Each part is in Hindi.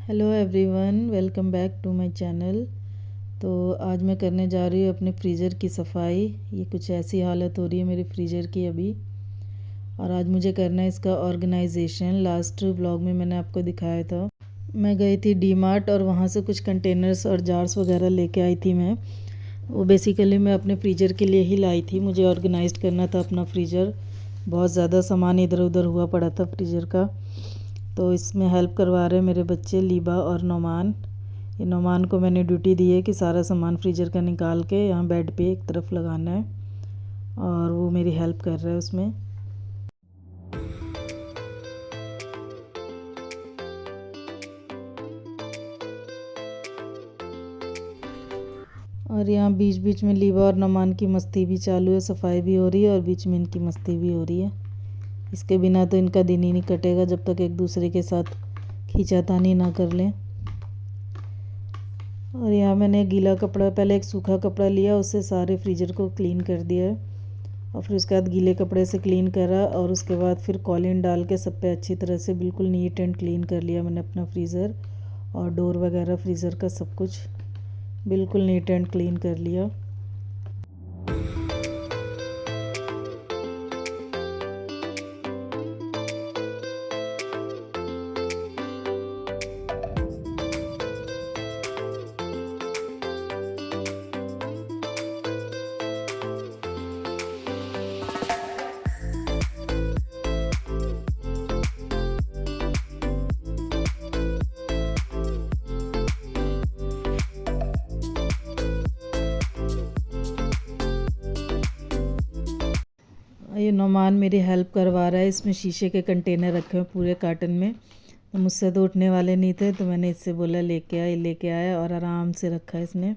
Hello everyone, welcome back to my channel. तो आज मैं करने जा रही हूँ अपने फ्रीज़र की सफाई। ये कुछ ऐसी हालत हो रही है मेरे फ्रीज़र की अभी, और आज मुझे करना है इसका ऑर्गेनाइजेशन। लास्ट व्लॉग में मैंने आपको दिखाया था, मैं गई थी डी मार्ट और वहाँ से कुछ कंटेनर्स और जार्स वगैरह लेके आई थी। मैं वो बेसिकली मैं अपने फ्रीज़र के लिए ही लाई थी। मुझे ऑर्गेनाइज करना था अपना फ्रीज़र। बहुत ज़्यादा सामान इधर उधर हुआ पड़ा था फ्रीज़र का, तो इसमें हेल्प करवा रहे हैं मेरे बच्चे लीबा और नोमान। ये नोमान को मैंने ड्यूटी दी है कि सारा सामान फ्रीज़र का निकाल के यहाँ बेड पे एक तरफ लगाना है, और वो मेरी हेल्प कर रहा है उसमें। और यहाँ बीच बीच में लीबा और नोमान की मस्ती भी चालू है, सफाई भी हो रही है और बीच में इनकी मस्ती भी हो रही है। इसके बिना तो इनका दिन ही नहीं कटेगा जब तक एक दूसरे के साथ खींचातानी ना कर लें। और यहाँ मैंने गीला कपड़ा, पहले एक सूखा कपड़ा लिया, उससे सारे फ्रीज़र को क्लीन कर दिया है, और फिर उसके बाद गीले कपड़े से क्लीन करा, और उसके बाद फिर कॉलिन डाल के सब पे अच्छी तरह से बिल्कुल नीट एंड क्लीन कर लिया मैंने अपना फ्रीज़र। और डोर वगैरह फ्रीज़र का सब कुछ बिल्कुल नीट एंड क्लीन कर लिया। ये नोमान मेरी हेल्प करवा रहा है। इसमें शीशे के कंटेनर रखे हुए पूरे कार्टन में, तो मुझसे तो उठने वाले नहीं थे, तो मैंने इससे बोला लेके आया और आराम से रखा है इसने।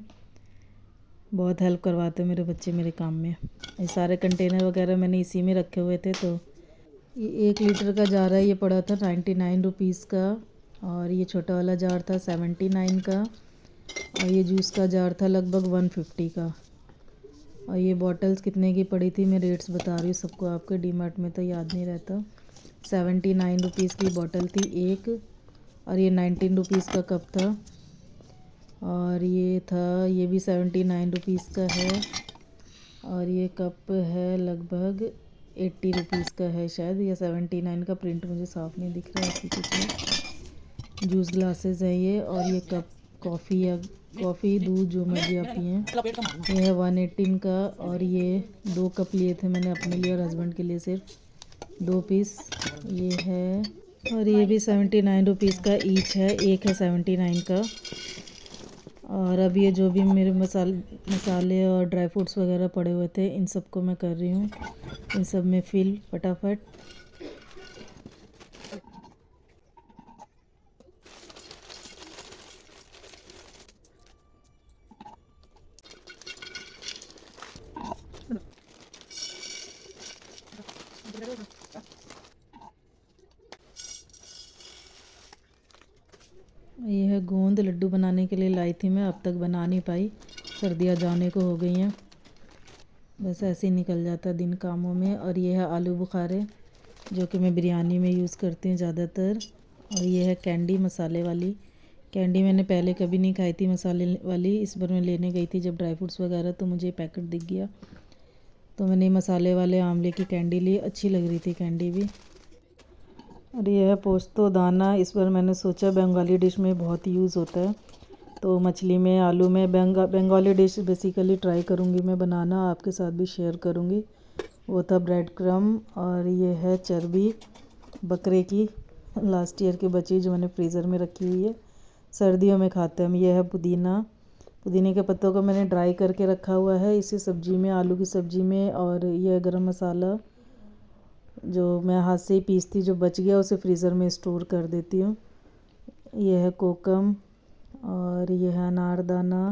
बहुत हेल्प करवाते मेरे बच्चे मेरे काम में। ये सारे कंटेनर वगैरह मैंने इसी में रखे हुए थे। तो ये 1 लीटर का जार है, ये पड़ा था 99 रुपीज़ का, और ये छोटा वाला जार था 79 का, और ये जूस का जार था लगभग 150 का। और ये बॉटल्स कितने की पड़ी थी, मैं रेट्स बता रही हूँ सबको आपके, डी मार्ट में तो याद नहीं रहता। 79 रुपीज़ की बॉटल थी एक, और ये 19 रुपीज़ का कप था, और ये भी 79 रुपीज़ का है, और ये कप है लगभग 80 रुपीज़ का है शायद, या 79 का, प्रिंट मुझे साफ नहीं दिख रहा है ऐसी कुछ है। जूस ग्लासेस है ये, और ये कप कॉफ़ी दूध जो मर्जी आप पिए। ये है 118 का, और ये 2 कप लिए थे मैंने अपने लिए और हस्बैंड के लिए सिर्फ 2 पीस ये है। और ये भी 79 रुपीज़ का ईच है, एक है 79 का। और अब ये जो भी मेरे मसाले और ड्राई फ्रूट्स वगैरह पड़े हुए थे, इन सब को मैं कर रही हूँ, इन सब में फिल फटाफट। ये है गोंद, लड्डू बनाने के लिए लाई थी मैं, अब तक बना नहीं पाई, सर्दियाँ जाने को हो गई हैं, बस ऐसे ही निकल जाता दिन कामों में। और ये है आलू बुखारे, जो कि मैं बिरयानी में यूज़ करती हूँ ज़्यादातर। और ये है कैंडी, मसाले वाली कैंडी। मैंने पहले कभी नहीं खाई थी मसाले वाली, इस बार मैं लेने गई थी जब ड्राई फ्रूट्स वगैरह, तो मुझे पैकेट दिख गया, तो मैंने मसाले वाले आंवले की कैंडी ली, अच्छी लग रही थी कैंडी भी। और ये है पोस्तो दाना, इस बार मैंने सोचा बंगाली डिश में बहुत यूज़ होता है, तो मछली में, आलू में, बंगाली डिश बेसिकली ट्राई करूँगी मैं बनाना, आपके साथ भी शेयर करूँगी। वो था ब्रेड क्रम, और ये है चर्बी बकरे की, लास्ट ईयर की बची, जो मैंने फ्रीज़र में रखी हुई है, सर्दियों में खाते हैं हम। ये है पुदीना, पुदीने के पत्तों को मैंने ड्राई करके रखा हुआ है, इसी सब्ज़ी में, आलू की सब्ज़ी में। और यह गरम मसाला जो मैं हाथ से ही पीसती, जो बच गया उसे फ्रीज़र में स्टोर कर देती हूँ। यह है कोकम, और यह है अनारदाना,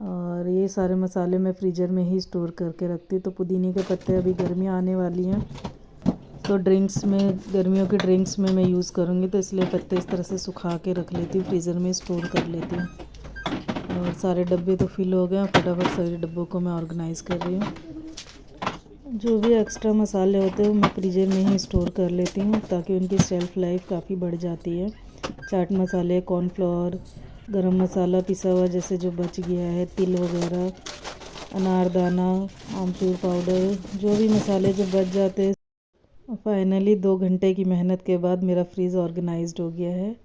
और ये सारे मसाले मैं फ्रीज़र में ही स्टोर करके रखती हूँ। तो पुदीने के पत्ते, अभी गर्मियाँ आने वाली हैं, तो ड्रिंक्स में, गर्मियों के ड्रिंक्स में मैं यूज़ करूँगी, तो इसलिए पत्ते इस तरह से सुखा के रख लेती हूँ, फ्रीज़र में स्टोर कर लेती हूँ। और सारे डब्बे तो फिल हो गए, फटाफट सारे डब्बों को मैं ऑर्गेनाइज़ कर रही हूँ। जो भी एक्स्ट्रा मसाले होते हैं वो मैं फ्रीज़र में ही स्टोर कर लेती हूँ, ताकि उनकी शेल्फ़ लाइफ काफ़ी बढ़ जाती है। चाट मसाले, कॉर्नफ्लोर, गरम मसाला पिसा हुआ जैसे जो बच गया है, तिल वगैरह, अनारदाना, आमचूर पाउडर, जो भी मसाले जो बच जाते हैं। फाइनली 2 घंटे की मेहनत के बाद मेरा फ्रीज़ ऑर्गेनाइज्ड हो गया है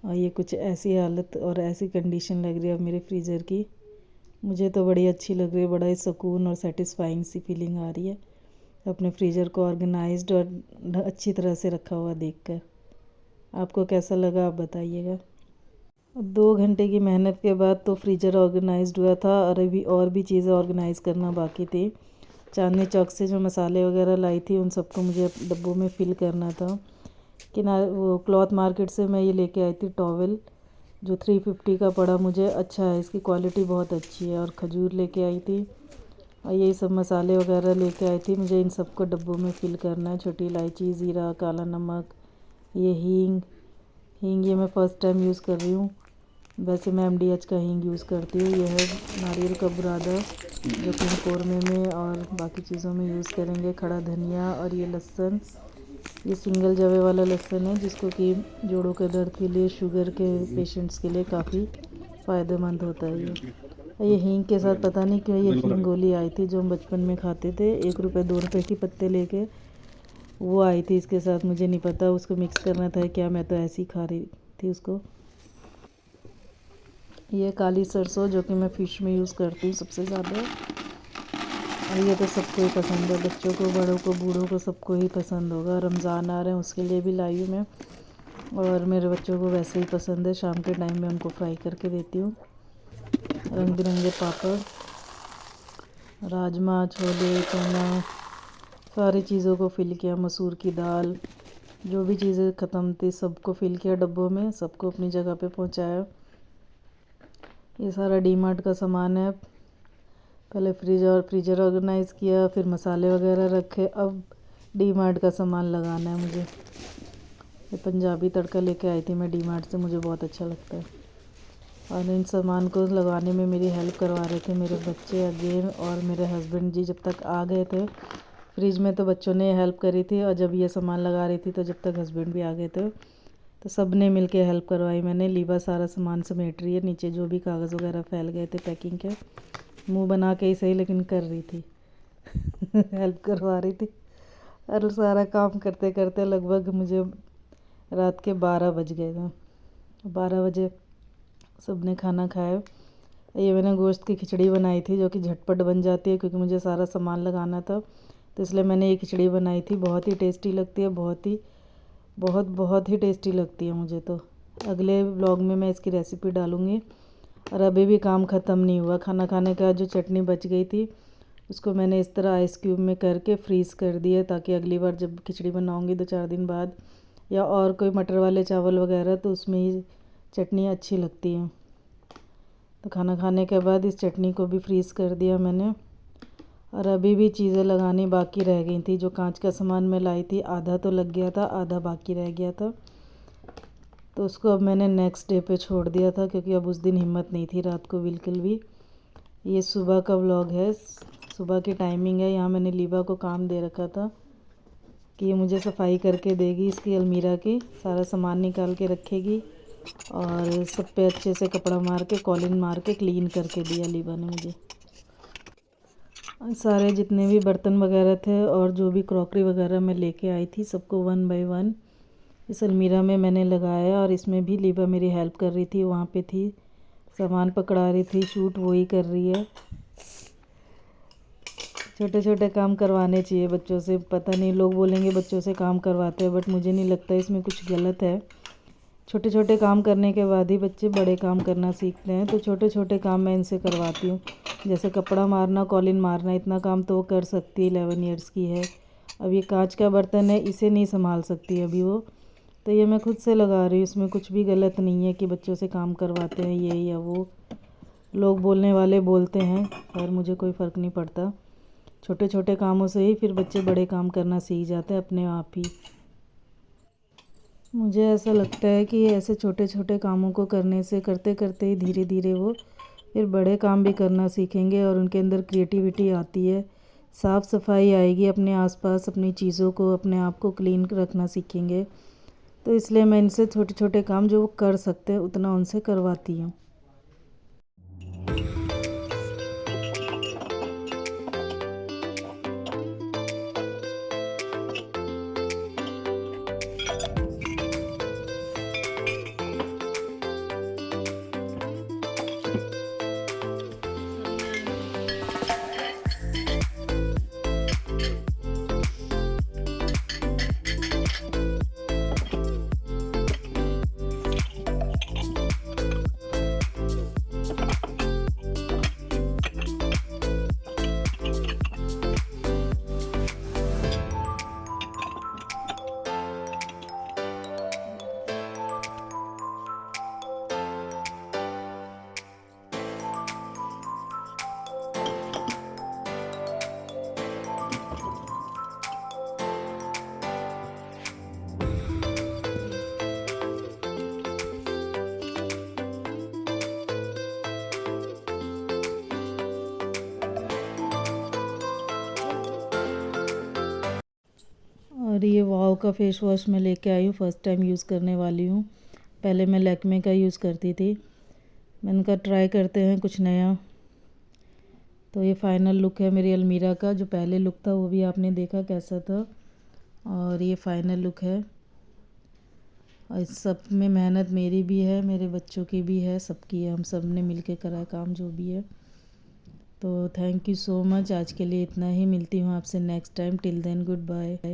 और ये कुछ ऐसी हालत और ऐसी कंडीशन लग रही है अब मेरे फ्रीज़र की। मुझे तो बड़ी अच्छी लग रही है, बड़ा ही सुकून और सेटिस्फाइंग सी फीलिंग आ रही है अपने फ्रीज़र को ऑर्गेनाइज्ड और अच्छी तरह से रखा हुआ देखकर। आपको कैसा लगा आप बताइएगा। 2 घंटे की मेहनत के बाद तो फ्रीज़र ऑर्गेनाइज्ड हुआ था और अभी और भी चीज़ें ऑर्गेनाइज़ करना बाकी थी। चांदनी चौक से जो मसाले वगैरह लाई थी उन सबको मुझे डब्बों में फ़िल करना था। वो क्लॉथ मार्केट से मैं ये लेके आई थी टॉवल, जो 350 का पड़ा मुझे। अच्छा है, इसकी क्वालिटी बहुत अच्छी है। और खजूर लेके आई थी और यही सब मसाले वगैरह लेके आई थी। मुझे इन सबको डब्बों में फ़िल करना है। छोटी इलायची, ज़ीरा, काला नमक, ये हींग ये मैं फ़र्स्ट टाइम यूज़ कर रही हूँ। वैसे मैं MDH का हींग यूज़ करती हूँ। यह है नारियल का बुरादा जो कि हम कौरमे में और बाकी चीज़ों में यूज़ करेंगे। खड़ा धनिया और ये लहसुन, ये सिंगल जवे वाला लहसुन है जिसको कि जोड़ों के दर्द के लिए, शुगर के पेशेंट्स के लिए काफ़ी फ़ायदेमंद होता है ये हींग के साथ पता नहीं क्यों ये हींग गोली आई थी जो हम बचपन में खाते थे, 1 रुपये 2 रुपये की पत्ते लेके, वो आई थी इसके साथ। मुझे नहीं पता उसको मिक्स करना था क्या, मैं तो ऐसे ही खा रही थी उसको। ये काली सरसों जो कि मैं फ़िश में यूज़ करती हूँ सबसे ज़्यादा। और ये तो सबको ही पसंद है, बच्चों को, बड़ों को, बूढ़ों को, सबको ही पसंद होगा। रमज़ान आ रहे हैं उसके लिए भी लाई हूँ मैं, और मेरे बच्चों को वैसे ही पसंद है। शाम के टाइम में उनको फ्राई करके देती हूँ। रंग बिरंगे पापड़, राजमा, छोले, चना, सारी चीज़ों को फ़िल किया। मसूर की दाल, जो भी चीज़ें ख़त्म थी सबको फ़िल किया डब्बों में, सबको अपनी जगह पे पहुँचाया। ये सारा डीमार्ट का सामान है। पहले फ्रीज़र ऑर्गेनाइज़ किया, फिर मसाले वगैरह रखे, अब डीमार्ट का सामान लगाना है मुझे। ये पंजाबी तड़का लेके आई थी मैं डीमार्ट से, मुझे बहुत अच्छा लगता है। और इन सामान को लगाने में मेरी हेल्प करवा रहे थे मेरे बच्चे अगेन, और मेरे हस्बैंड जी जब तक आ गए थे। फ्रिज में तो बच्चों ने हेल्प करी थी, और जब ये सामान लगा रही थी तो जब तक हस्बैंड भी आ गए थे तो सब ने मिल के हेल्प करवाई। मैंने लीबा सारा सामान समेट रही है, नीचे जो भी कागज़ वगैरह फैल गए थे पैकिंग के, मुंह बना के ही सही लेकिन कर रही थी हेल्प करवा रही थी। और सारा काम करते करते लगभग मुझे रात के 12 बज गए थे। 12 बजे सब ने खाना खाया। ये मैंने गोश्त की खिचड़ी बनाई थी जो कि झटपट बन जाती है, क्योंकि मुझे सारा सामान लगाना था तो इसलिए मैंने ये खिचड़ी बनाई थी। बहुत ही टेस्टी लगती है, बहुत ही टेस्टी लगती है मुझे तो। अगले व्लॉग में मैं इसकी रेसिपी डालूँगी। और अभी भी काम ख़त्म नहीं हुआ। खाना खाने का जो चटनी बच गई थी उसको मैंने इस तरह आइस क्यूब में करके फ्रीज़ कर दिया, ताकि अगली बार जब खिचड़ी बनाऊँगी 2-4 दिन बाद, या और कोई मटर वाले चावल वगैरह, तो उसमें ही चटनी अच्छी लगती है। तो खाना खाने के बाद इस चटनी को भी फ्रीज़ कर दिया मैंने। और अभी भी चीज़ें लगानी बाकी रह गई थी। जो कांच का सामान मैं लाई थी, आधा तो लग गया था, आधा बाकी रह गया था, तो उसको अब मैंने नेक्स्ट डे पे छोड़ दिया था, क्योंकि अब उस दिन हिम्मत नहीं थी रात को बिल्कुल भी। ये सुबह का व्लॉग है, सुबह की टाइमिंग है। यहाँ मैंने लीबा को काम दे रखा था कि ये मुझे सफाई करके देगी इसकी अलमीरा की, सारा सामान निकाल के रखेगी और सब पे अच्छे से कपड़ा मार के, कॉलिन मार के क्लीन करके दिया लीबा ने मुझे। सारे जितने भी बर्तन वगैरह थे और जो भी क्रॉकरी वगैरह मैं लेके आई थी, सबको 1 बाय 1 इस अलमीरा में मैंने लगाया। और इसमें भी लीबा मेरी हेल्प कर रही थी, वहाँ पे थी, सामान पकड़ा रही थी, शूट वही कर रही है। छोटे छोटे काम करवाने चाहिए बच्चों से। पता नहीं, लोग बोलेंगे बच्चों से काम करवाते हैं, बट मुझे नहीं लगता इसमें कुछ गलत है। छोटे छोटे काम करने के बाद ही बच्चे बड़े काम करना सीखते हैं। तो छोटे छोटे काम मैं इनसे करवाती हूँ, जैसे कपड़ा मारना, कॉलिन मारना, इतना काम तो वो कर सकती है, 11 ईयर्स की है। अब ये कांच का बर्तन है, इसे नहीं संभाल सकती अभी वो, तो ये मैं खुद से लगा रही हूँ। इसमें कुछ भी गलत नहीं है कि बच्चों से काम करवाते हैं ये या वो। लोग बोलने वाले बोलते हैं, और मुझे कोई फ़र्क नहीं पड़ता। छोटे छोटे कामों से ही फिर बच्चे बड़े काम करना सीख जाते हैं अपने आप ही। मुझे ऐसा लगता है कि ऐसे छोटे छोटे कामों को करने से, करते करते ही धीरे धीरे वो फिर बड़े काम भी करना सीखेंगे, और उनके अंदर क्रिएटिविटी आती है, साफ़ सफाई आएगी, अपने आसपास अपनी चीज़ों को, अपने आप को क्लीन रखना सीखेंगे। तो इसलिए मैं इनसे छोटे छोटे काम जो वो कर सकते हैं उतना उनसे करवाती हूँ। और ये वाव का फेस वॉश मैं लेके आई हूँ, फर्स्ट टाइम यूज़ करने वाली हूँ। पहले मैं लैक्मे का यूज़ करती थी। मैंने कहा ट्राई करते हैं कुछ नया। तो ये फाइनल लुक है मेरी अलमीरा का। जो पहले लुक था वो भी आपने देखा कैसा था, और ये फाइनल लुक है। और इस सब में मेहनत मेरी भी है, मेरे बच्चों की भी है, सबकी है। हम सब ने मिल के करा काम जो भी है। तो थैंक यू सो मच। आज के लिए इतना ही। मिलती हूँ आपसे next time. Till then good bye.